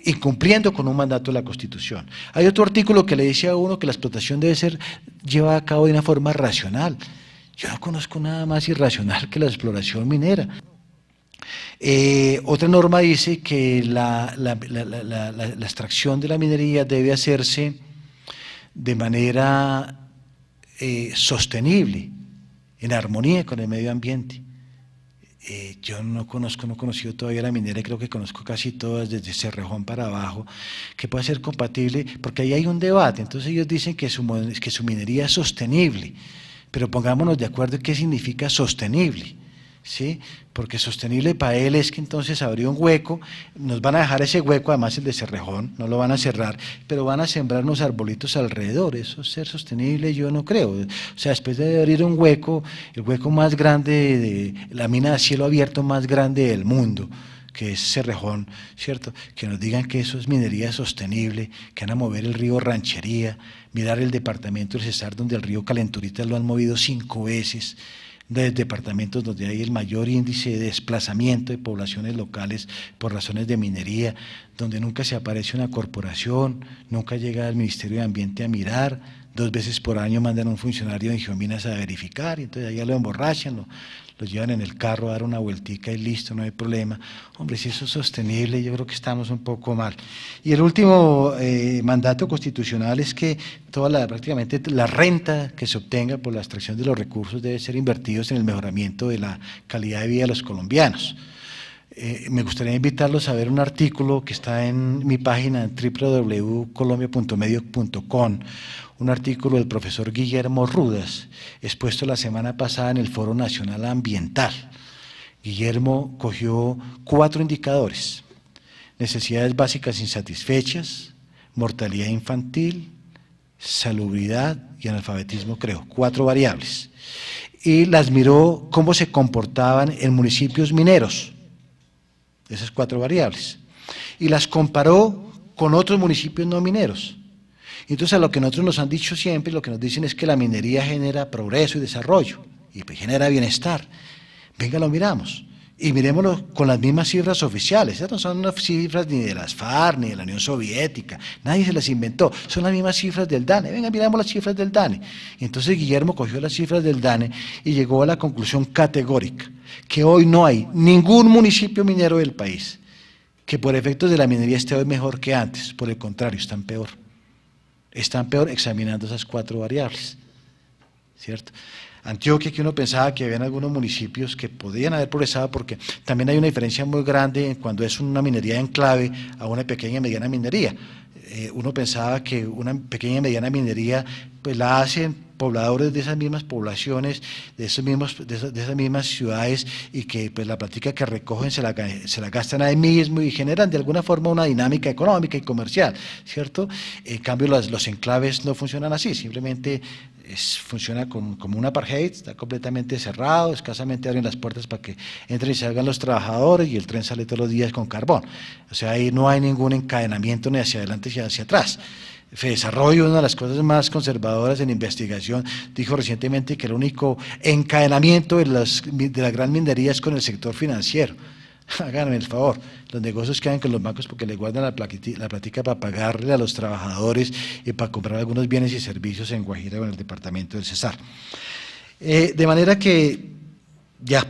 Speaker 1: incumpliendo con un mandato de la Constitución. Hay otro artículo que le dice a uno que la explotación debe ser llevada a cabo de una forma racional. Yo no conozco nada más irracional que la exploración minera. Otra norma dice que la extracción de la minería debe hacerse de manera sostenible, en armonía con el medio ambiente. Yo no he conocido todavía la minera y creo que conozco casi todas, desde Cerrejón para abajo, que pueda ser compatible, porque ahí hay un debate. Entonces ellos dicen que su minería es sostenible, pero pongámonos de acuerdo en qué significa sostenible, ¿sí? Porque sostenible para él es que entonces abrió un hueco, nos van a dejar ese hueco, además el de Cerrejón, no lo van a cerrar, pero van a sembrar unos arbolitos alrededor. Eso es ser sostenible, yo no creo. O sea, después de abrir un hueco, el hueco más grande, de la mina de cielo abierto más grande del mundo, que es Cerrejón, ¿cierto? Que nos digan que eso es minería sostenible, que van a mover el río Ranchería, mirar el departamento del Cesar, donde el río Calenturita lo han movido 5 veces, de departamentos donde hay el mayor índice de desplazamiento de poblaciones locales por razones de minería, donde nunca se aparece una corporación, nunca llega el Ministerio de Ambiente a mirar, 2 veces por año mandan a un funcionario de Geominas a verificar, y entonces allá lo emborrachan, lo llevan en el carro a dar una vueltica y listo, no hay problema. Hombre, si eso es sostenible, yo creo que estamos un poco mal. Y el último mandato constitucional es que prácticamente la renta que se obtenga por la extracción de los recursos debe ser invertidos en el mejoramiento de la calidad de vida de los colombianos. Me gustaría invitarlos a ver un artículo que está en mi página www.colombia.medio.com, un artículo del profesor Guillermo Rudas, expuesto la semana pasada en el Foro Nacional Ambiental. Guillermo cogió 4 indicadores: necesidades básicas insatisfechas, mortalidad infantil, salubridad y analfabetismo, creo, 4 variables. Y las miró cómo se comportaban en municipios mineros, esas 4 variables, y las comparó con otros municipios no mineros. Entonces, a lo que nosotros nos han dicho siempre, lo que nos dicen es que la minería genera progreso y desarrollo, y pues genera bienestar. Venga, lo miramos, y miremoslo con las mismas cifras oficiales. Esas no son unas cifras ni de las FARC, ni de la Unión Soviética, nadie se las inventó, son las mismas cifras del DANE. Venga, miramos las cifras del DANE. Y entonces Guillermo cogió las cifras del DANE y llegó a la conclusión categórica, que hoy no hay ningún municipio minero del país que por efectos de la minería esté hoy mejor que antes. Por el contrario, están peor examinando esas 4 variables, ¿cierto? Antioquia, que uno pensaba que había algunos municipios que podían haber progresado, porque también hay una diferencia muy grande cuando es una minería de enclave a una pequeña y mediana minería. Uno pensaba que una pequeña y mediana minería pues la hacen pobladores de esas mismas poblaciones, de esas mismas ciudades, y que pues la plática que recogen se la gastan ahí mismo y generan de alguna forma una dinámica económica y comercial, ¿cierto? En cambio los enclaves no funcionan así, simplemente funciona como un apartheid, está completamente cerrado, escasamente abren las puertas para que entren y salgan los trabajadores, y el tren sale todos los días con carbón. O sea, ahí no hay ningún encadenamiento ni hacia adelante ni hacia atrás. FEDesarrollo, una de las cosas más conservadoras en investigación, dijo recientemente que el único encadenamiento de la gran minería es con el sector financiero. Háganme el favor, los negocios quedan con los bancos porque le guardan la plática para pagarle a los trabajadores y para comprar algunos bienes y servicios en Guajira o en el departamento del Cesar. De manera que, ya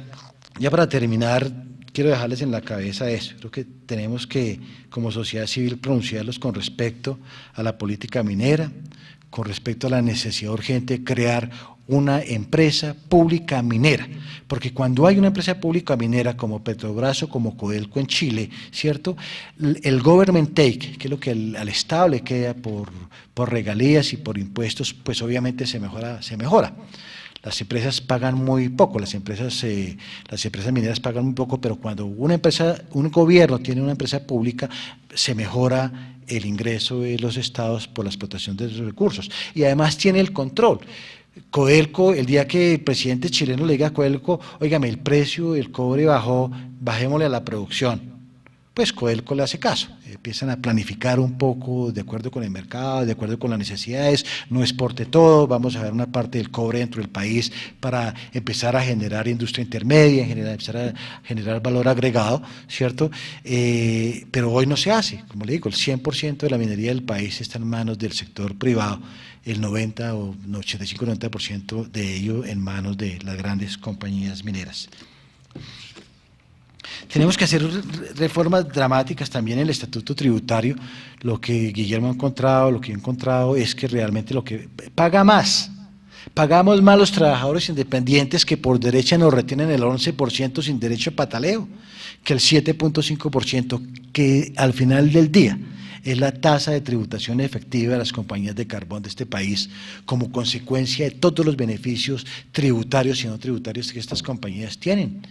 Speaker 1: para terminar, quiero dejarles en la cabeza eso. Creo que tenemos que, como sociedad civil, pronunciarlos con respecto a la política minera, con respecto a la necesidad urgente de crear una empresa pública minera, porque cuando hay una empresa pública minera como Petrobras o como Codelco en Chile, ¿cierto? El government take, que es lo que al Estado le queda por regalías y por impuestos, pues obviamente se mejora. Las empresas pagan muy poco, las empresas mineras pagan muy poco, pero cuando un gobierno tiene una empresa pública, se mejora el ingreso de los estados por la explotación de los recursos, y además tiene el control. Codelco, el día que el presidente chileno le diga a Codelco, óigame, el precio del cobre bajó, bajémosle a la producción, pues Codelco le hace caso, empiezan a planificar un poco de acuerdo con el mercado, de acuerdo con las necesidades, no exporte todo, vamos a ver una parte del cobre dentro del país para empezar a generar industria intermedia, empezar a generar valor agregado, ¿cierto? Pero hoy no se hace, como le digo, el 100% de la minería del país está en manos del sector privado, el 90 o 85-90% de ello en manos de las grandes compañías mineras. Tenemos que hacer reformas dramáticas también en el estatuto tributario. Lo que Guillermo ha encontrado, lo que he encontrado es que realmente lo que paga más, pagamos más los trabajadores independientes que por derecha nos retienen el 11% sin derecho a pataleo, que el 7.5% que al final del día es la tasa de tributación efectiva de las compañías de carbón de este país como consecuencia de todos los beneficios tributarios y no tributarios que estas compañías tienen.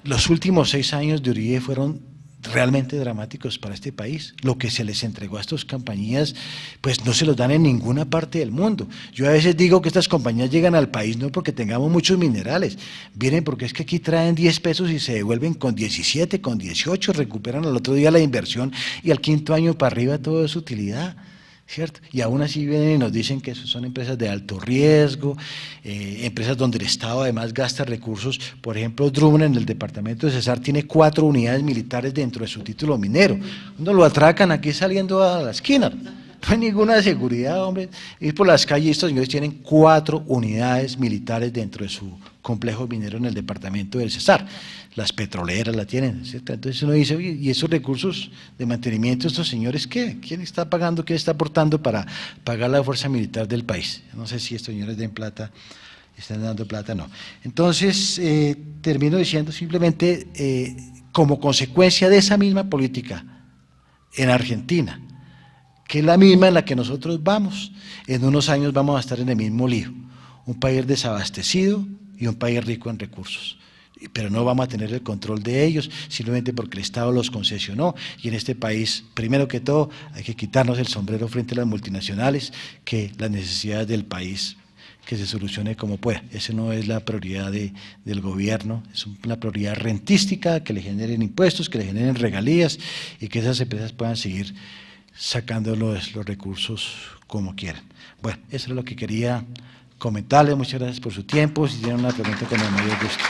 Speaker 1: Los últimos 6 años de Uribe fueron realmente dramáticos para este país. Lo que se les entregó a estas compañías, pues no se los dan en ninguna parte del mundo. Yo a veces digo que estas compañías llegan al país no porque tengamos muchos minerales, vienen porque es que aquí traen 10 pesos y se devuelven con 17, con 18, recuperan al otro día la inversión y al 5.º año para arriba todo es utilidad, ¿cierto? Y aún así vienen y nos dicen que son empresas de alto riesgo, empresas donde el Estado además gasta recursos. Por ejemplo, Drummond en el departamento de Cesar tiene 4 unidades militares dentro de su título minero. Cuando lo atracan aquí saliendo a la esquina, no hay ninguna seguridad, hombre. Ir por las calles, estos señores tienen 4 unidades militares dentro de su complejo minero en el departamento del Cesar. Las petroleras la tienen, ¿cierto? Entonces uno dice, oye, ¿y esos recursos de mantenimiento de estos señores qué? ¿Quién está pagando, quién está aportando para pagar la fuerza militar del país? No sé si estos señores den plata, están dando plata, no. Entonces, termino diciendo simplemente, como consecuencia de esa misma política en Argentina, que es la misma en la que nosotros vamos, en unos años vamos a estar en el mismo lío, un país desabastecido y un país rico en recursos, pero no vamos a tener el control de ellos, simplemente porque el Estado los concesionó, y en este país, primero que todo, hay que quitarnos el sombrero frente a las multinacionales, que las necesidades del país, que se solucione como pueda. Esa no es la prioridad del gobierno, es una prioridad rentística, que le generen impuestos, que le generen regalías, y que esas empresas puedan seguir sacando los recursos como quieran. Bueno, eso es lo que quería comentarles. Muchas gracias por su tiempo. Si tienen una pregunta, con el mayor gusto.